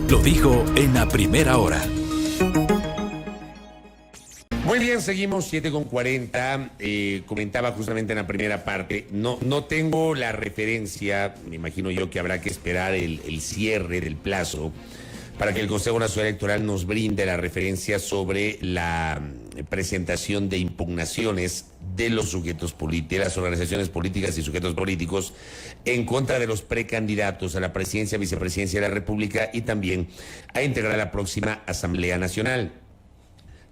Lo dijo en la primera hora. Muy bien, seguimos 7:40. Comentaba justamente en la primera parte, no tengo la referencia, me imagino yo que habrá que esperar el cierre del plazo para que el Consejo Nacional Electoral nos brinde la referencia sobre la presentación de impugnaciones de los sujetos políticos, de las organizaciones políticas y sujetos políticos en contra de los precandidatos a la presidencia, vicepresidencia de la República y también a integrar la próxima Asamblea Nacional.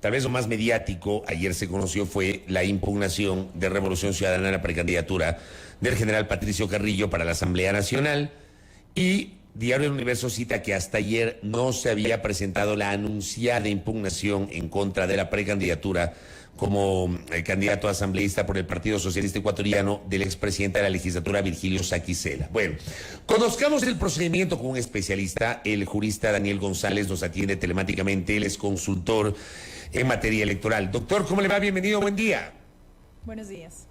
Tal vez lo más mediático, ayer se conoció, fue la impugnación de Revolución Ciudadana a la precandidatura del general Patricio Carrillo para la Asamblea Nacional, y Diario El Universo cita que hasta ayer no se había presentado la anunciada impugnación en contra de la precandidatura como candidato asambleísta por el Partido Socialista Ecuatoriano del expresidente de la legislatura, Virgilio Saquicela. Bueno, conozcamos el procedimiento con un especialista. El jurista Daniel González nos atiende telemáticamente, él es consultor en materia electoral. Doctor, ¿cómo le va? Bienvenido, buen día. Buenos días.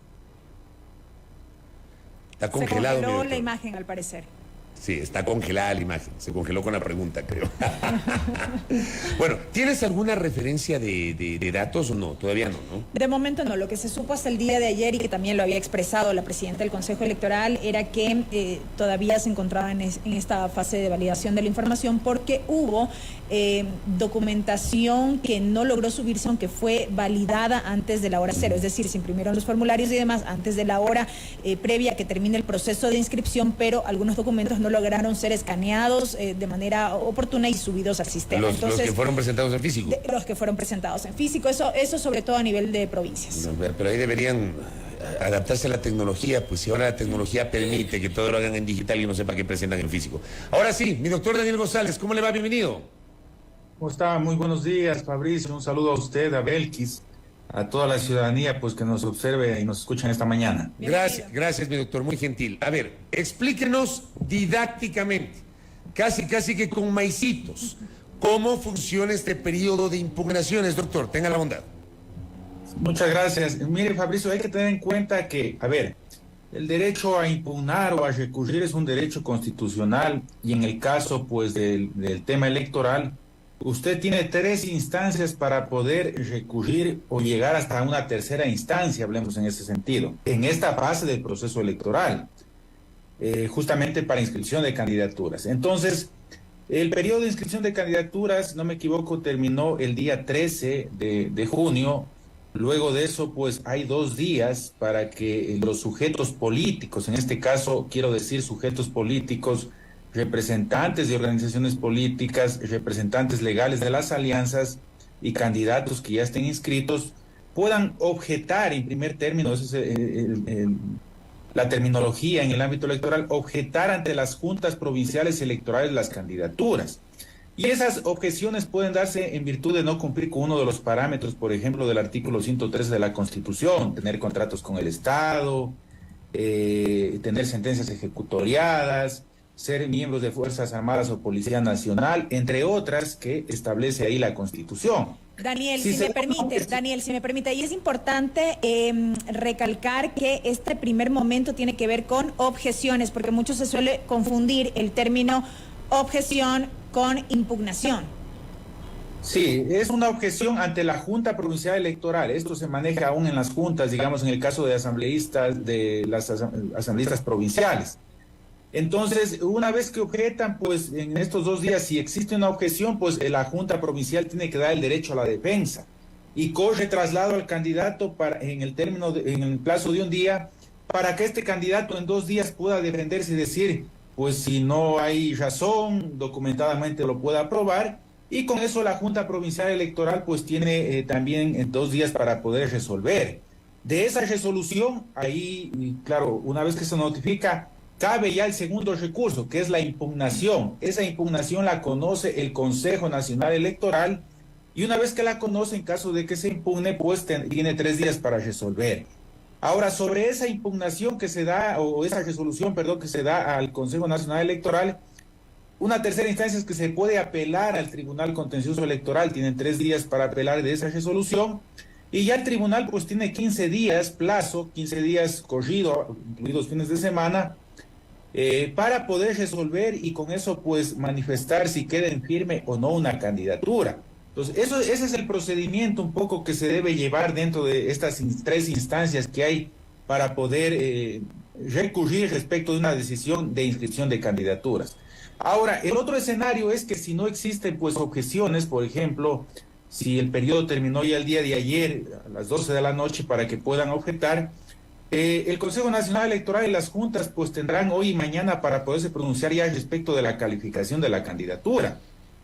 Está congelado. Se congeló la imagen, al parecer. Sí, está congelada la imagen. Se congeló con la pregunta, creo. Bueno, ¿tienes alguna referencia de datos o no? Todavía no, ¿no? De momento no. Lo que se supo hasta el día de ayer, y que también lo había expresado la presidenta del Consejo Electoral, era que todavía se encontraba en esta fase de validación de la información, porque hubo documentación que no logró subirse, aunque fue validada antes de la hora cero. Es decir, se imprimieron los formularios y demás antes de la hora previa que termine el proceso de inscripción, pero algunos documentos no lograron ser escaneados de manera oportuna y subidos al sistema. Los que fueron presentados en físico. Los que fueron presentados en físico, eso sobre todo a nivel de provincias. No, pero ahí deberían adaptarse a la tecnología, pues si ahora la tecnología permite que todo lo hagan en digital y no sepa que presentan en físico. Ahora sí, mi doctor Daniel González, ¿cómo le va? Bienvenido. ¿Cómo está? Muy buenos días, Fabricio. Un saludo a usted, a Belkis, a toda la ciudadanía pues que nos observe y nos escucha esta mañana. Gracias, mi doctor, muy gentil. A ver, explíquenos didácticamente, casi que con maicitos, cómo funciona este periodo de impugnaciones, doctor. Tenga la bondad. Muchas gracias. Mire, Fabricio, hay que tener en cuenta que, a ver, el derecho a impugnar o a recurrir es un derecho constitucional, y en el caso pues del tema electoral, usted tiene 3 instancias para poder recurrir o llegar hasta una tercera instancia, hablemos en ese sentido, en esta fase del proceso electoral, justamente para inscripción de candidaturas. Entonces, el periodo de inscripción de candidaturas, si no me equivoco, terminó el día 13 de junio. Luego de eso, pues hay 2 días para que los sujetos políticos, en este caso quiero decir sujetos políticos, representantes de organizaciones políticas, representantes legales de las alianzas y candidatos que ya estén inscritos, puedan objetar, en primer término, esa es la terminología en el ámbito electoral, objetar ante las juntas provinciales electorales las candidaturas. Y esas objeciones pueden darse en virtud de no cumplir con uno de los parámetros, por ejemplo, del artículo 113 de la Constitución, tener contratos con el Estado, tener sentencias ejecutoriadas, ser miembros de Fuerzas Armadas o Policía Nacional, entre otras que establece ahí la Constitución. Daniel, si me permite, y es importante recalcar que este primer momento tiene que ver con objeciones, porque mucho se suele confundir el término objeción con impugnación. Sí, es una objeción ante la Junta Provincial Electoral. Esto se maneja aún en las juntas, digamos, en el caso de asambleístas, de las asambleístas provinciales. Entonces, una vez que objetan, pues en estos 2 días, si existe una objeción, pues la Junta Provincial tiene que dar el derecho a la defensa y corre traslado al candidato en el plazo de 1 día, para que este candidato en 2 días pueda defenderse y decir, pues si no hay razón, documentadamente lo pueda probar, y con eso la Junta Provincial Electoral pues tiene también 2 días para poder resolver. De esa resolución, ahí, claro, una vez que se notifica, cabe ya el segundo recurso, que es la impugnación. Esa impugnación la conoce el Consejo Nacional Electoral, y una vez que la conoce, en caso de que se impugne, pues tiene 3 días para resolver. Ahora, sobre esa impugnación que se da, o esa resolución, perdón, que se da al Consejo Nacional Electoral, una tercera instancia es que se puede apelar al Tribunal Contencioso Electoral. Tienen 3 días para apelar de esa resolución, y ya el tribunal pues tiene 15 días plazo, 15 días corrido, incluidos fines de semana, para poder resolver y con eso pues manifestar si queda en firme o no una candidatura. Entonces, ese es el procedimiento un poco que se debe llevar dentro de estas tres instancias que hay para poder recurrir respecto de una decisión de inscripción de candidaturas. Ahora, el otro escenario es que si no existen pues objeciones, por ejemplo, si el periodo terminó ya el día de ayer a las 12 de la noche para que puedan objetar, el Consejo Nacional Electoral y las juntas pues tendrán hoy y mañana para poderse pronunciar ya respecto de la calificación de la candidatura.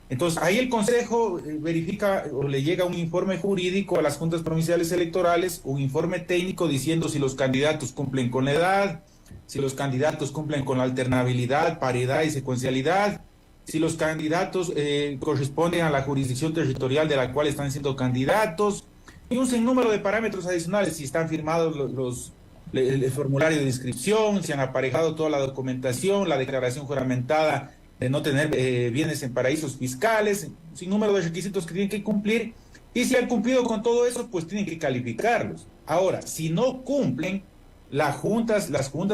Entonces, ahí el Consejo verifica o le llega un informe jurídico a las juntas provinciales electorales, un informe técnico diciendo si los candidatos cumplen con la edad, si los candidatos cumplen con la alternabilidad, paridad y secuencialidad, si los candidatos corresponden a la jurisdicción territorial de la cual están siendo candidatos, y un sinnúmero de parámetros adicionales, si están firmados el formulario de inscripción, si han aparejado toda la documentación, la declaración juramentada de no tener bienes en paraísos fiscales, sin número de requisitos que tienen que cumplir, y si han cumplido con todo eso, pues tienen que calificarlos. Ahora, si no cumplen, las juntas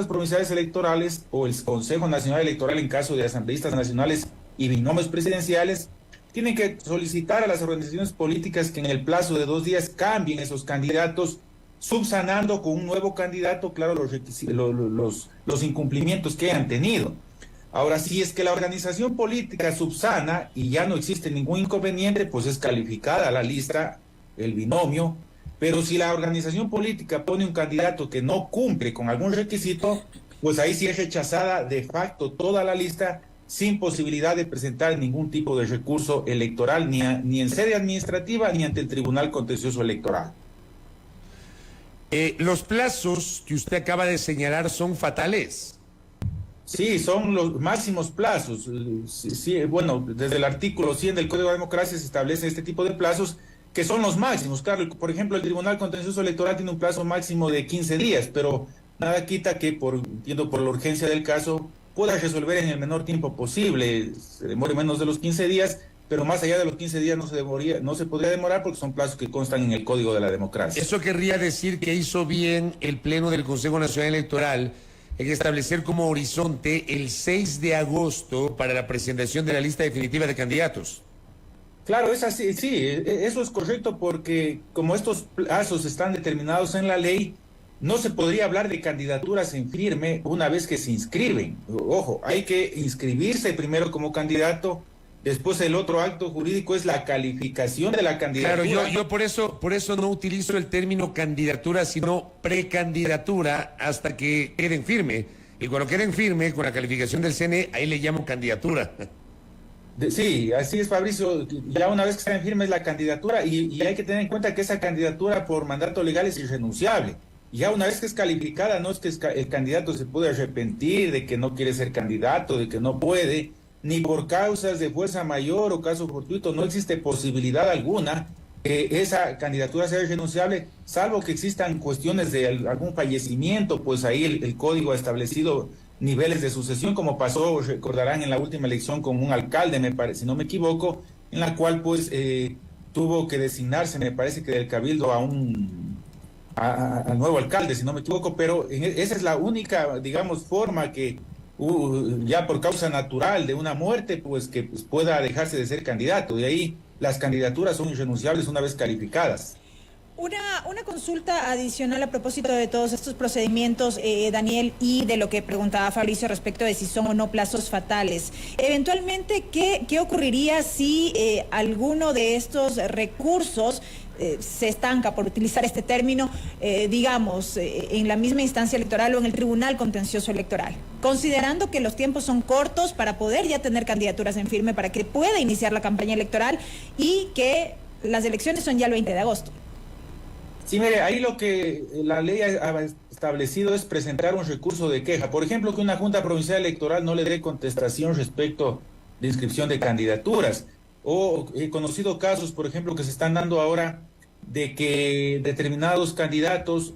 provinciales electorales o el Consejo Nacional Electoral en caso de asambleístas nacionales y binomios presidenciales, tienen que solicitar a las organizaciones políticas que en el plazo de 2 días cambien esos candidatos, subsanando con un nuevo candidato, claro, los incumplimientos que han tenido. Ahora, si es que la organización política subsana y ya no existe ningún inconveniente, pues es calificada la lista, el binomio, pero si la organización política pone un candidato que no cumple con algún requisito, pues ahí sí es rechazada de facto toda la lista sin posibilidad de presentar ningún tipo de recurso electoral, ni en sede administrativa ni ante el Tribunal Contencioso Electoral. Los plazos que usted acaba de señalar son fatales. Sí, son los máximos plazos. Sí, bueno, desde el artículo 100 del Código de Democracia se establece este tipo de plazos que son los máximos. Claro, por ejemplo, el Tribunal Contencioso Electoral tiene un plazo máximo de 15 días, pero nada quita que, entiendo por la urgencia del caso, pueda resolver en el menor tiempo posible. Se demore menos de los 15 días, pero más allá de los 15 días no se podría demorar porque son plazos que constan en el Código de la Democracia. Eso querría decir que hizo bien el Pleno del Consejo Nacional Electoral en establecer como horizonte el 6 de agosto para la presentación de la lista definitiva de candidatos. Claro, es así, sí, eso es correcto porque como estos plazos están determinados en la ley, no se podría hablar de candidaturas en firme una vez que se inscriben. Ojo, hay que inscribirse primero como candidato, después el otro acto jurídico es la calificación de la candidatura. Claro, yo por eso no utilizo el término candidatura, sino precandidatura hasta que queden firme. Y cuando queden firme con la calificación del CNE, ahí le llamo candidatura. Sí, así es, Fabricio. Ya una vez que está en firme es la candidatura y hay que tener en cuenta que esa candidatura por mandato legal es irrenunciable. Ya una vez que es calificada, no es que el candidato se puede arrepentir de que no quiere ser candidato, de que no puede, ni por causas de fuerza mayor o caso fortuito, no existe posibilidad alguna que esa candidatura sea irrenunciable, salvo que existan cuestiones de algún fallecimiento, pues ahí el código ha establecido niveles de sucesión, como pasó, recordarán, en la última elección con un alcalde, me parece, si no me equivoco, en la cual pues tuvo que designarse, me parece que del cabildo al nuevo alcalde, si no me equivoco, pero esa es la única, digamos, forma que ya por causa natural de una muerte, pues que pueda dejarse de ser candidato. De ahí las candidaturas son irrenunciables una vez calificadas. Una consulta adicional a propósito de todos estos procedimientos, Daniel, y de lo que preguntaba Fabricio respecto de si son o no plazos fatales. Eventualmente, ¿qué ocurriría si alguno de estos recursos se estanca, por utilizar este término, digamos, en la misma instancia electoral o en el Tribunal Contencioso Electoral? Considerando que los tiempos son cortos para poder ya tener candidaturas en firme, para que pueda iniciar la campaña electoral y que las elecciones son ya el 20 de agosto. Sí, mire, ahí lo que la ley ha establecido es presentar un recurso de queja. Por ejemplo, que una Junta Provincial Electoral no le dé contestación respecto de inscripción de candidaturas. O he conocido casos, por ejemplo, que se están dando ahora de que determinados candidatos,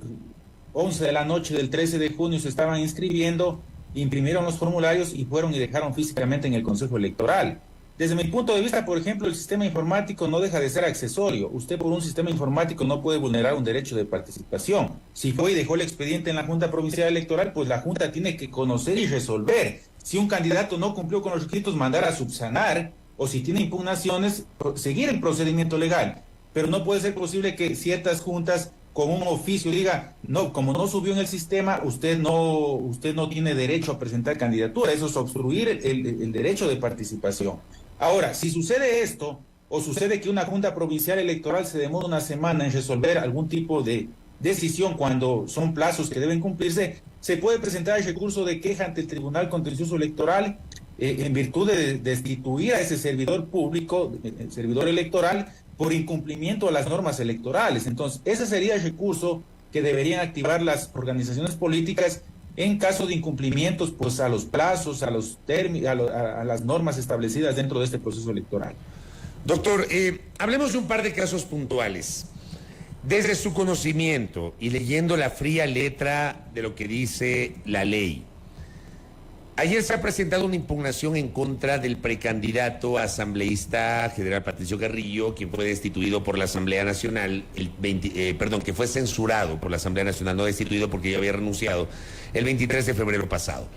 11 de la noche del 13 de junio, se estaban inscribiendo, imprimieron los formularios y fueron y dejaron físicamente en el Consejo Electoral. Desde mi punto de vista, por ejemplo, el sistema informático no deja de ser accesorio. Usted por un sistema informático no puede vulnerar un derecho de participación. Si fue y dejó el expediente en la Junta Provincial Electoral, pues la Junta tiene que conocer y resolver. Si un candidato no cumplió con los requisitos, mandar a subsanar, o si tiene impugnaciones, seguir el procedimiento legal. Pero no puede ser posible que ciertas juntas con un oficio diga, no, como no subió en el sistema, usted no tiene derecho a presentar candidatura. Eso es obstruir el derecho de participación. Ahora, si sucede esto, o sucede que una Junta Provincial Electoral se demora una semana en resolver algún tipo de decisión cuando son plazos que deben cumplirse, se puede presentar el recurso de queja ante el Tribunal Contencioso Electoral en virtud de destituir a ese servidor público, el servidor electoral, por incumplimiento a las normas electorales. Entonces, ese sería el recurso que deberían activar las organizaciones políticas en caso de incumplimientos, pues a los plazos, a las normas establecidas dentro de este proceso electoral. Doctor, hablemos de un par de casos puntuales. Desde su conocimiento y leyendo la fría letra de lo que dice la ley, ayer se ha presentado una impugnación en contra del precandidato asambleísta general Patricio Carrillo, quien fue destituido por la Asamblea Nacional, que fue censurado por la Asamblea Nacional, no destituido porque ya había renunciado, el 23 de febrero pasado.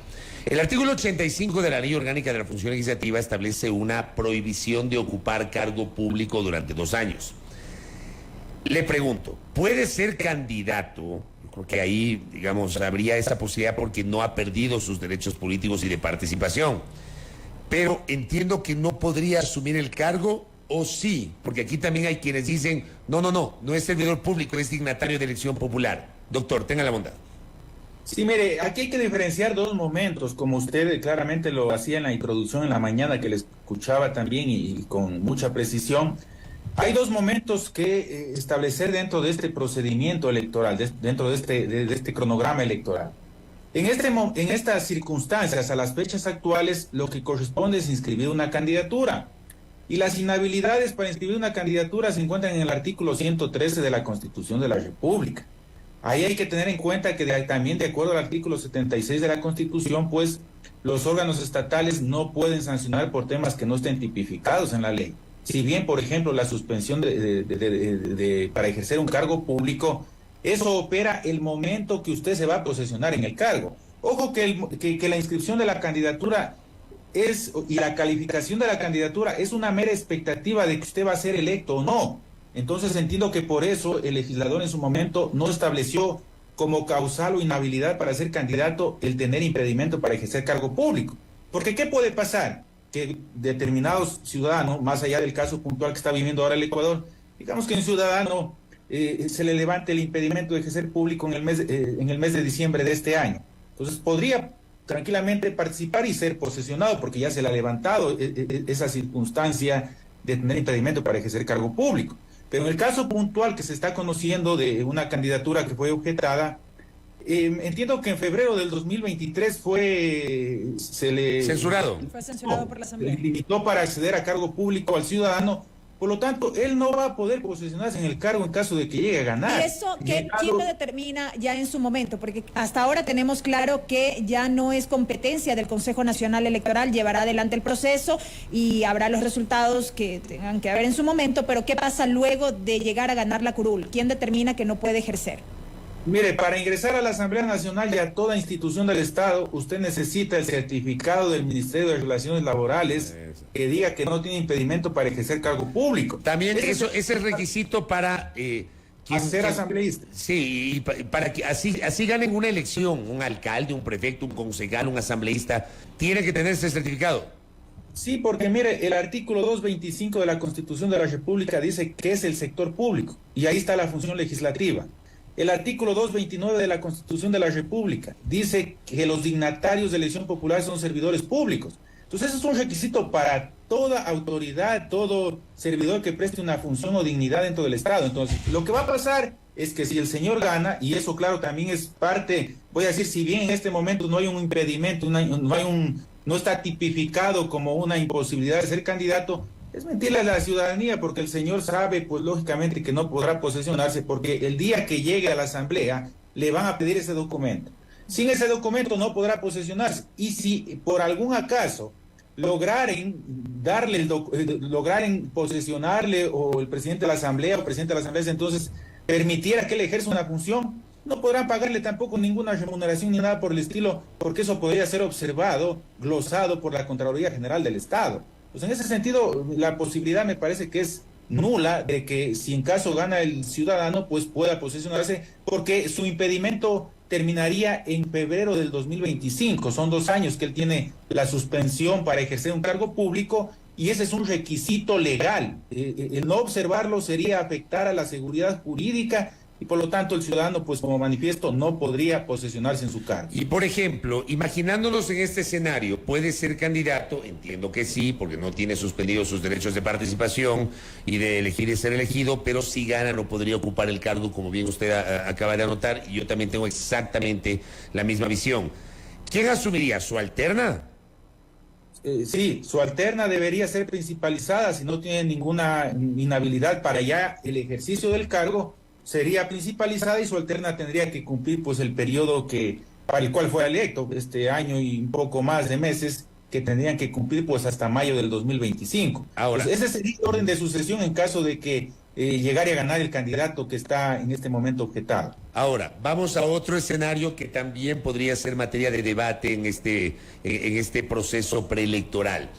El artículo 85 de la Ley Orgánica de la Función Legislativa establece una prohibición de ocupar cargo público durante 2 años. Le pregunto, ¿puede ser candidato? Creo que ahí, digamos, habría esa posibilidad porque no ha perdido sus derechos políticos y de participación. Pero entiendo que no podría asumir el cargo, ¿o sí? Porque aquí también hay quienes dicen, no es servidor público, es dignatario de elección popular. Doctor, tenga la bondad. Sí, mire, aquí hay que diferenciar 2 momentos, como usted claramente lo hacía en la introducción en la mañana, que le escuchaba también y con mucha precisión. Hay 2 momentos que establecer dentro de este procedimiento electoral, dentro de este cronograma electoral. En estas circunstancias, a las fechas actuales, lo que corresponde es inscribir una candidatura. Y las inhabilidades para inscribir una candidatura se encuentran en el artículo 113 de la Constitución de la República. Ahí hay que tener en cuenta que también de acuerdo al artículo 76 de la Constitución, pues los órganos estatales no pueden sancionar por temas que no estén tipificados en la ley. Si bien, por ejemplo, la suspensión para ejercer un cargo público, eso opera el momento que usted se va a posesionar en el cargo. Ojo que la inscripción de la candidatura y la calificación de la candidatura es una mera expectativa de que usted va a ser electo o no. Entonces entiendo que por eso el legislador en su momento no estableció como causal o inhabilidad para ser candidato el tener impedimento para ejercer cargo público. Porque ¿qué puede pasar? Que determinados ciudadanos, más allá del caso puntual que está viviendo ahora el Ecuador, digamos que un ciudadano se le levante el impedimento de ejercer público en el mes de diciembre de este año. Entonces podría tranquilamente participar y ser posesionado porque ya se le ha levantado esa circunstancia de tener impedimento para ejercer cargo público. Pero en el caso puntual que se está conociendo de una candidatura que fue objetada, entiendo que en febrero del 2023 fue censurado por la Asamblea. Se limitó para acceder a cargo público al ciudadano. Por lo tanto, él no va a poder posesionarse en el cargo en caso de que llegue a ganar. ¿Y eso quién lo determina ya en su momento? Porque hasta ahora tenemos claro que ya no es competencia del Consejo Nacional Electoral, llevará adelante el proceso y habrá los resultados que tengan que haber en su momento, pero ¿qué pasa luego de llegar a ganar la curul? ¿Quién determina que no puede ejercer? Mire, para ingresar a la Asamblea Nacional y a toda institución del Estado, usted necesita el certificado del Ministerio de Relaciones Laborales que diga que no tiene impedimento para ejercer cargo público. También ese es requisito para ser asambleísta. Sí, y para que así ganen una elección, un alcalde, un prefecto, un concejal, un asambleísta, tiene que tener ese certificado. Sí, porque mire, el artículo 225 de la Constitución de la República dice que es el sector público, y ahí está la función legislativa. El artículo 229 de la Constitución de la República dice que los dignatarios de elección popular son servidores públicos. Entonces, eso es un requisito para toda autoridad, todo servidor que preste una función o dignidad dentro del Estado. Entonces, lo que va a pasar es que si el señor gana, y eso claro también es parte, voy a decir, si bien en este momento no hay un impedimento, no está tipificado como una imposibilidad de ser candidato, es mentirle a la ciudadanía porque el señor sabe, pues lógicamente que no podrá posesionarse porque el día que llegue a la asamblea le van a pedir ese documento. Sin ese documento no podrá posesionarse. Y si por algún acaso lograren posesionarle, o el presidente de la Asamblea o presidente de la Asamblea entonces permitiera que él ejerza una función, no podrán pagarle tampoco ninguna remuneración ni nada por el estilo, porque eso podría ser observado, glosado por la Contraloría General del Estado. Pues en ese sentido, la posibilidad me parece que es nula de que, si en caso gana el ciudadano, pues pueda posesionarse, porque su impedimento terminaría en febrero del 2025. Son 2 años que él tiene la suspensión para ejercer un cargo público, y ese es un requisito legal. El no observarlo sería afectar a la seguridad jurídica, y por lo tanto el ciudadano, pues como manifiesto, no podría posesionarse en su cargo. Y por ejemplo, imaginándonos en este escenario, ¿puede ser candidato? Entiendo que sí, porque no tiene suspendidos sus derechos de participación y de elegir y ser elegido, pero si gana no podría ocupar el cargo, como bien usted acaba de anotar, y yo también tengo exactamente la misma visión. ¿Quién asumiría? ¿Su alterna? Sí, su alterna debería ser principalizada. Si no tiene ninguna inhabilidad para ya el ejercicio del cargo, sería principalizada, y su alterna tendría que cumplir pues el periodo para el cual fue electo, este año y un poco más de meses, que tendrían que cumplir pues hasta mayo del 2025. Ahora, pues ese sería el orden de sucesión en caso de que llegara a ganar el candidato que está en este momento objetado. Ahora, vamos a otro escenario que también podría ser materia de debate en este proceso preelectoral.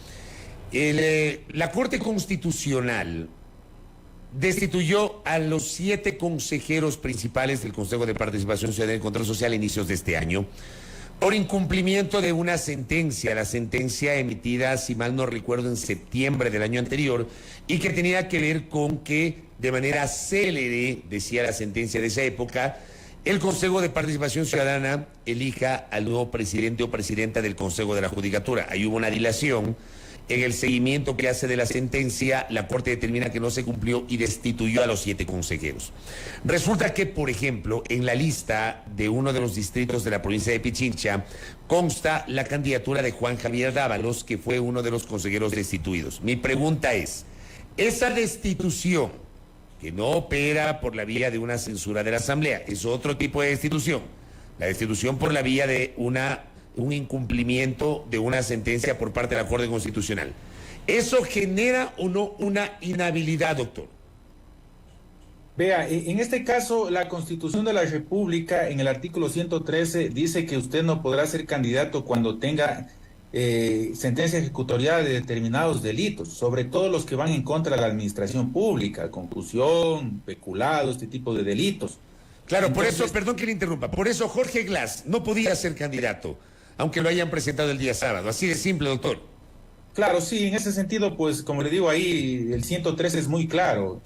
La Corte Constitucional destituyó a los 7 consejeros principales del Consejo de Participación Ciudadana y Control Social a inicios de este año por incumplimiento de una sentencia, la sentencia emitida, si mal no recuerdo, en septiembre del año anterior, y que tenía que ver con que de manera célere, decía la sentencia de esa época, el Consejo de Participación Ciudadana elija al nuevo presidente o presidenta del Consejo de la Judicatura. Ahí hubo una dilación. En el seguimiento que hace de la sentencia, la Corte determina que no se cumplió y destituyó a los 7 consejeros. Resulta que, por ejemplo, en la lista de uno de los distritos de la provincia de Pichincha consta la candidatura de Juan Javier Dávalos, que fue uno de los consejeros destituidos. Mi pregunta es, esa destitución, que no opera por la vía de una censura de la Asamblea, es otro tipo de destitución, la destitución por la vía de un incumplimiento de una sentencia por parte de la Corte Constitucional. ¿Eso genera o no una inhabilidad, doctor? Vea, en este caso, la Constitución de la República, en el artículo 113, dice que usted no podrá ser candidato cuando tenga sentencia ejecutorial de determinados delitos, sobre todo los que van en contra de la administración pública, concusión, peculado, este tipo de delitos. Claro, entonces, por eso, perdón que le interrumpa, por eso Jorge Glass no podía ser candidato, aunque lo hayan presentado el día sábado. Así de simple, doctor. Claro, sí, en ese sentido, pues, como le digo ahí, el 113 es muy claro.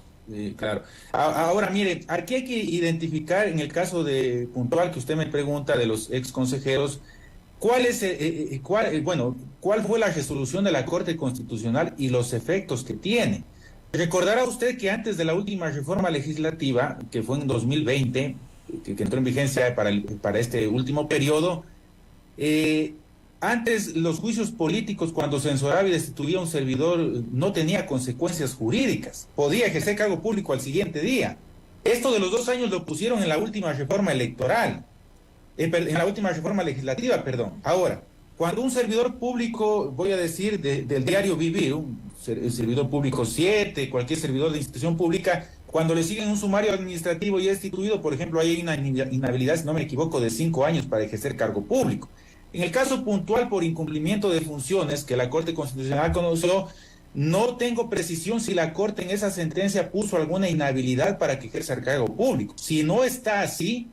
Claro. Ahora, mire, aquí hay que identificar, en el caso de puntual que usted me pregunta de los ex consejeros, cuál fue la resolución de la Corte Constitucional y los efectos que tiene. Recordará usted que antes de la última reforma legislativa, que fue en 2020, que entró en vigencia para este último periodo, antes los juicios políticos, cuando censuraba y destituía a un servidor, no tenía consecuencias jurídicas, podía ejercer cargo público al siguiente día. Esto de los 2 años lo pusieron en la última reforma electoral, en la última reforma legislativa, perdón. Ahora, cuando un servidor público, voy a decir, del diario Vivir, el servidor público 7, cualquier servidor de institución pública, cuando le siguen un sumario administrativo y es destituido, por ejemplo, hay una inhabilidad, si no me equivoco, de 5 años para ejercer cargo público. En el caso puntual por incumplimiento de funciones que la Corte Constitucional conoció, no tengo precisión si la Corte en esa sentencia puso alguna inhabilidad para que ejerza el cargo público. Si no está así,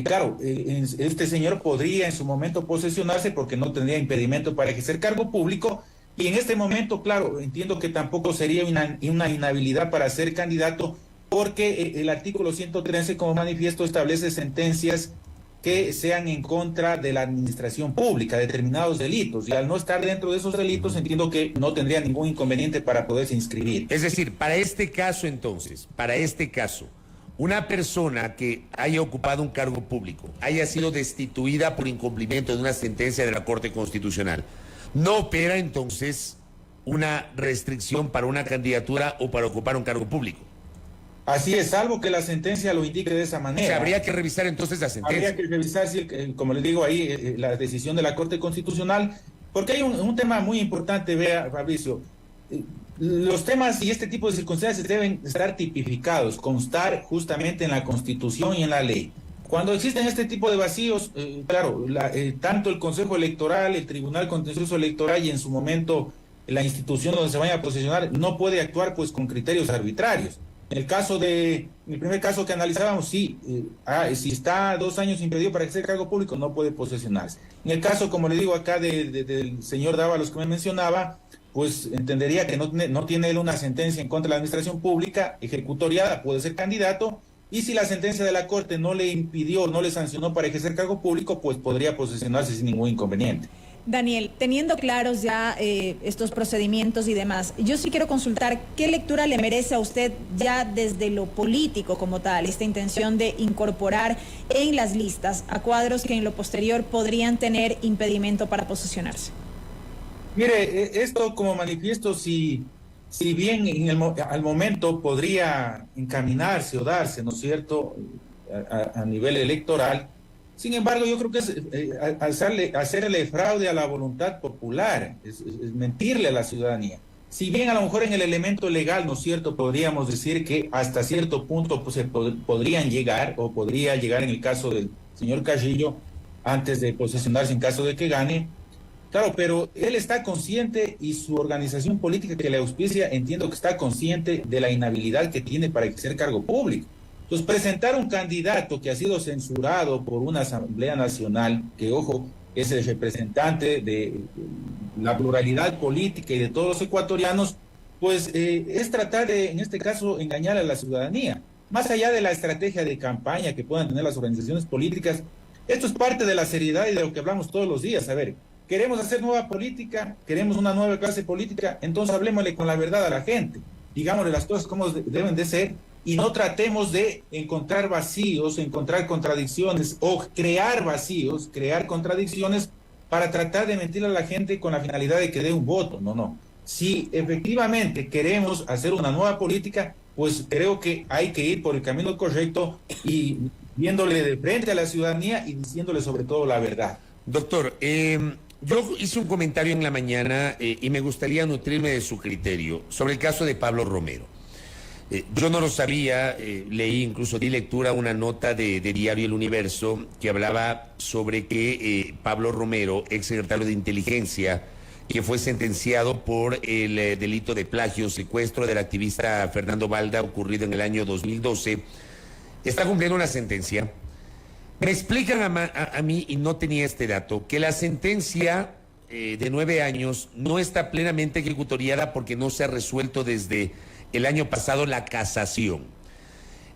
claro, este señor podría en su momento posesionarse porque no tendría impedimento para ejercer cargo público, y en este momento, claro, entiendo que tampoco sería una inhabilidad para ser candidato, porque el artículo 113 como manifiesto establece sentencias que sean en contra de la administración pública, determinados delitos, y al no estar dentro de esos delitos entiendo que no tendría ningún inconveniente para poderse inscribir. Es decir, para este caso entonces, una persona que haya ocupado un cargo público, haya sido destituida por incumplimiento de una sentencia de la Corte Constitucional, ¿no opera entonces una restricción para una candidatura o para ocupar un cargo público? Así es, salvo que la sentencia lo indique de esa manera. O sea, habría que revisar entonces la sentencia. Habría que revisar, como les digo ahí, la decisión de la Corte Constitucional, Porque hay un tema muy importante, vea, Fabricio. Los temas y este tipo de circunstancias deben estar tipificados, constar justamente en la Constitución y en la ley. Cuando existen este tipo de vacíos, claro, tanto el Consejo Electoral, el Tribunal Contencioso Electoral y en su momento la institución donde se vaya a posesionar no puede actuar pues con criterios arbitrarios. En el primer caso que analizábamos, sí, si está 2 años impedido para ejercer cargo público, no puede posesionarse. En el caso, como le digo acá, del señor Dávalos que me mencionaba, pues entendería que no tiene él una sentencia en contra de la administración pública ejecutoriada, puede ser candidato, y si la sentencia de la Corte no le impidió, no le sancionó para ejercer cargo público, pues podría posesionarse sin ningún inconveniente. Daniel, teniendo claros ya estos procedimientos y demás, yo sí quiero consultar qué lectura le merece a usted ya desde lo político como tal, esta intención de incorporar en las listas a cuadros que en lo posterior podrían tener impedimento para posesionarse. Mire, esto como manifiesto, si bien al momento podría encaminarse o darse, ¿no es cierto?, a nivel electoral. Sin embargo, yo creo que es hacerle fraude a la voluntad popular, es mentirle a la ciudadanía. Si bien a lo mejor en el elemento legal, ¿no es cierto?, podríamos decir que hasta cierto punto pues, podrían llegar, o podría llegar en el caso del señor Carrillo, antes de posesionarse en caso de que gane. Claro, pero él está consciente y su organización política que le auspicia, entiendo que está consciente de la inhabilidad que tiene para ejercer cargo público. Entonces, presentar un candidato que ha sido censurado por una Asamblea Nacional, que, ojo, es el representante de la pluralidad política y de todos los ecuatorianos, pues es tratar de, en este caso, engañar a la ciudadanía. Más allá de la estrategia de campaña que puedan tener las organizaciones políticas, esto es parte de la seriedad y de lo que hablamos todos los días. A ver, queremos hacer nueva política, queremos una nueva clase política, entonces hablemosle con la verdad a la gente, digámosle las cosas como deben de ser, y no tratemos de encontrar vacíos, encontrar contradicciones o crear vacíos, crear contradicciones para tratar de mentir a la gente con la finalidad de que dé un voto. No. Si efectivamente queremos hacer una nueva política, pues creo que hay que ir por el camino correcto y viéndole de frente a la ciudadanía y diciéndole sobre todo la verdad. Doctor, yo hice un comentario en la mañana y me gustaría nutrirme de su criterio sobre el caso de Pablo Romero. Yo no lo sabía, leí, incluso di lectura a una nota de diario El Universo que hablaba sobre que Pablo Romero, ex secretario de Inteligencia, que fue sentenciado por el delito de plagio, secuestro del activista Fernando Balda, ocurrido en el año 2012, está cumpliendo una sentencia. Me explican a mí, y no tenía este dato, que la sentencia de 9 años no está plenamente ejecutoriada porque no se ha resuelto desde el año pasado la casación.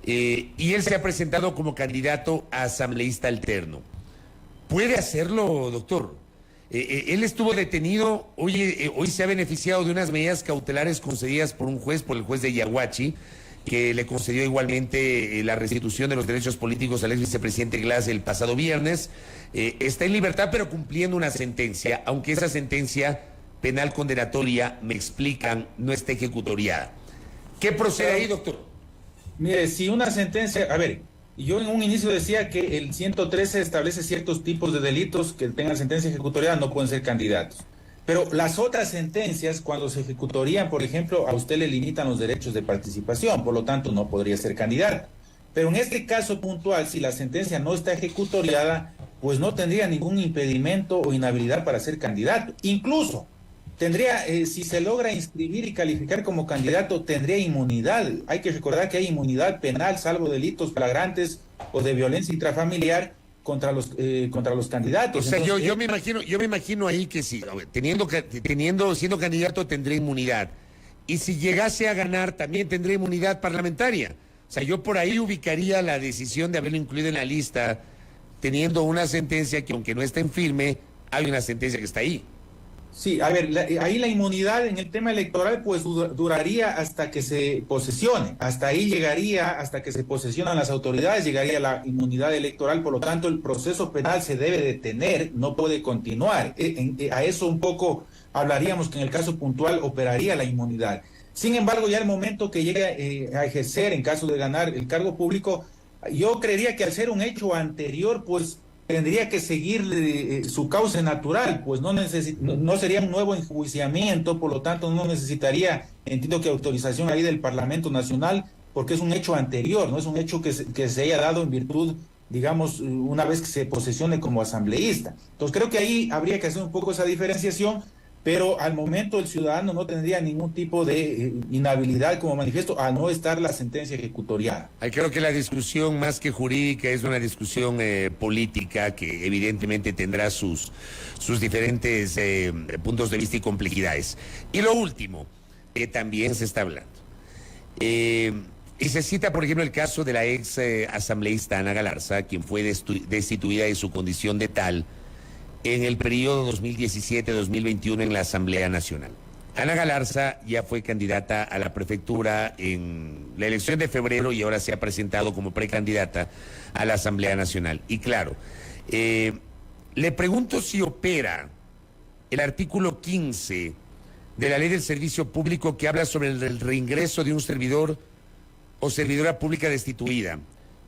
Y él se ha presentado como candidato a asambleísta alterno. ¿Puede hacerlo, doctor? Él estuvo detenido, hoy se ha beneficiado de unas medidas cautelares concedidas por un juez, por el juez de Yaguachi, que le concedió igualmente la restitución de los derechos políticos al ex vicepresidente Glass el pasado viernes. Está en libertad, pero cumpliendo una sentencia, aunque esa sentencia penal condenatoria, me explican, no está ejecutoriada. ¿Qué procede ahí, doctor? Mire, si una sentencia, a ver, yo en un inicio decía que el 113 establece ciertos tipos de delitos que tengan sentencia ejecutoriada no pueden ser candidatos. Pero las otras sentencias, cuando se ejecutorían, por ejemplo, a usted le limitan los derechos de participación, por lo tanto no podría ser candidato. Pero en este caso puntual, si la sentencia no está ejecutoriada, pues no tendría ningún impedimento o inhabilidad para ser candidato. Incluso tendría, si se logra inscribir y calificar como candidato, tendría inmunidad. Hay que recordar que hay inmunidad penal, salvo delitos flagrantes o de violencia intrafamiliar contra los candidatos. O sea, entonces, yo me imagino ahí que sí, siendo candidato tendría inmunidad. Y si llegase a ganar, también tendría inmunidad parlamentaria. O sea, yo por ahí ubicaría la decisión de haberlo incluido en la lista, teniendo una sentencia que, aunque no esté en firme, hay una sentencia que está ahí. Sí, a ver, ahí la inmunidad en el tema electoral pues duraría hasta que se posesione, hasta ahí llegaría, hasta que se posesionan las autoridades, llegaría la inmunidad electoral, por lo tanto el proceso penal se debe detener, no puede continuar. A eso un poco hablaríamos que en el caso puntual operaría la inmunidad. Sin embargo, ya el momento que llegue a ejercer, en caso de ganar el cargo público, yo creería que al ser un hecho anterior, pues tendría que seguir su cauce natural, pues no sería un nuevo enjuiciamiento, por lo tanto no necesitaría, entiendo que autorización ahí del Parlamento Nacional, porque es un hecho anterior, no es un hecho que se haya dado en virtud, digamos, una vez que se posesione como asambleísta. Entonces creo que ahí habría que hacer un poco esa diferenciación, pero al momento el ciudadano no tendría ningún tipo de inhabilidad como manifiesto a no estar la sentencia ejecutoriada. Creo que la discusión más que jurídica es una discusión política que evidentemente tendrá sus diferentes puntos de vista y complejidades. Y lo último, que también se está hablando. Y se cita, por ejemplo, el caso de la ex asambleísta Ana Galarza, quien fue destituida de su condición de tal en el periodo 2017-2021 en la Asamblea Nacional. Ana Galarza ya fue candidata a la prefectura en la elección de febrero y ahora se ha presentado como precandidata a la Asamblea Nacional. Y claro, le pregunto si opera el artículo 15 de la Ley del Servicio Público que habla sobre el reingreso de un servidor o servidora pública destituida,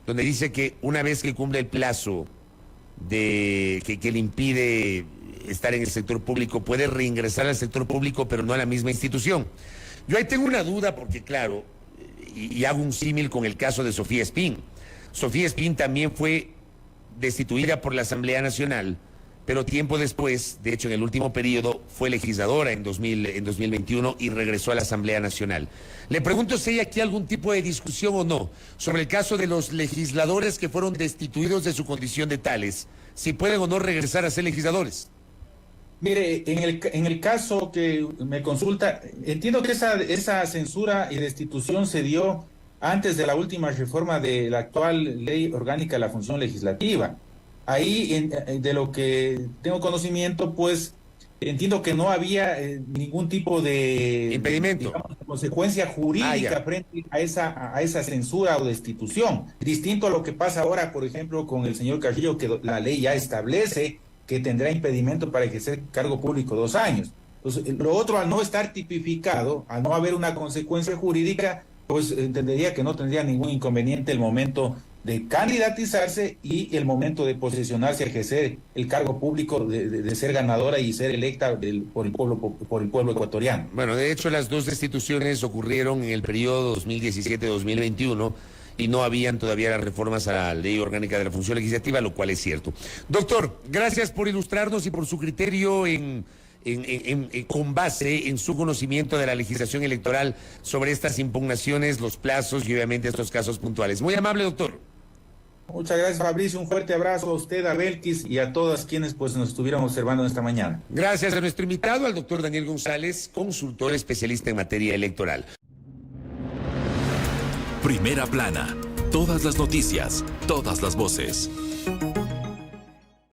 donde dice que una vez que cumple el plazo que le impide estar en el sector público, puede reingresar al sector público, pero no a la misma institución. Yo ahí tengo una duda porque, claro, y hago un símil con el caso de Sofía Espín. Sofía Espín también fue destituida por la Asamblea Nacional, pero tiempo después, de hecho en el último periodo, fue legisladora en 2021 y regresó a la Asamblea Nacional. Le pregunto si hay aquí algún tipo de discusión o no sobre el caso de los legisladores que fueron destituidos de su condición de tales, si pueden o no regresar a ser legisladores. Mire, en el caso que me consulta, entiendo que esa censura y destitución se dio antes de la última reforma de la actual Ley Orgánica de la Función Legislativa. Ahí, de lo que tengo conocimiento, pues entiendo que no había ningún tipo de impedimento, digamos, consecuencia jurídica frente a esa censura o destitución. Distinto a lo que pasa ahora, por ejemplo, con el señor Carrillo, que la ley ya establece que tendrá impedimento para ejercer cargo público 2 años. Entonces, lo otro, al no estar tipificado, al no haber una consecuencia jurídica, pues entendería que no tendría ningún inconveniente el momento de candidatizarse y el momento de posesionarse a ejercer el cargo público de ser ganadora y ser electa por el pueblo ecuatoriano. Bueno, de hecho las dos destituciones ocurrieron en el periodo 2017-2021 y no habían todavía las reformas a la Ley Orgánica de la Función Legislativa, lo cual es cierto. Doctor, gracias por ilustrarnos y por su criterio con base en su conocimiento de la legislación electoral sobre estas impugnaciones, los plazos y obviamente estos casos puntuales. Muy amable, doctor. Muchas gracias, Fabricio. Un fuerte abrazo a usted, a Belkis y a todas quienes pues nos estuvieron observando esta mañana. Gracias a nuestro invitado, al doctor Daniel González, consultor especialista en materia electoral. Primera plana. Todas las noticias, todas las voces.